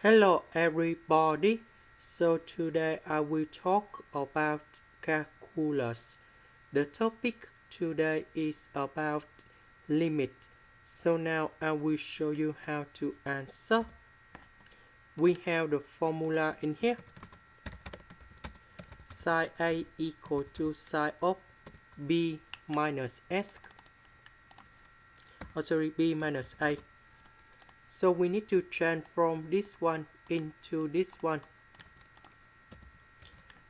Hello everybody. So today I will talk about calculus. The topic today is about limit. So now I will show you how to answer. We have the formula in here. Sin A equal to sin of B minus S. B minus A. So we need to transform this one into this one.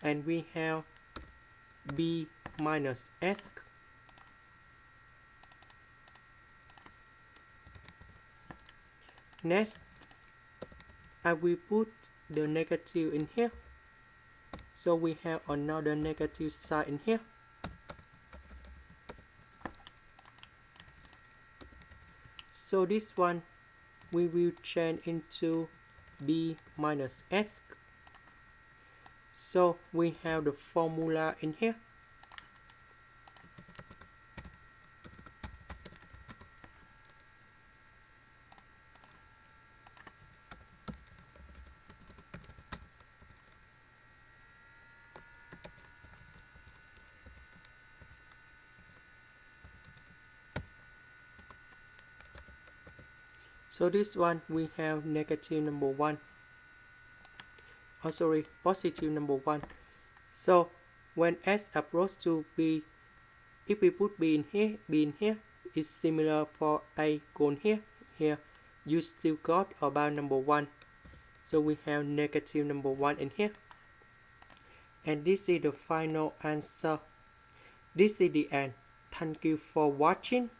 And we have B minus S. Next, I will put the negative in here. So we have another negative sign in here. So this one we will change into B minus S. So we have the formula in here. So this one we have negative number 1. Positive number 1. So when S approach to B, if we put B in here is similar for A gone here. You still got about number 1. So we have negative number 1 in here. And this is the final answer. This is the end. Thank you for watching.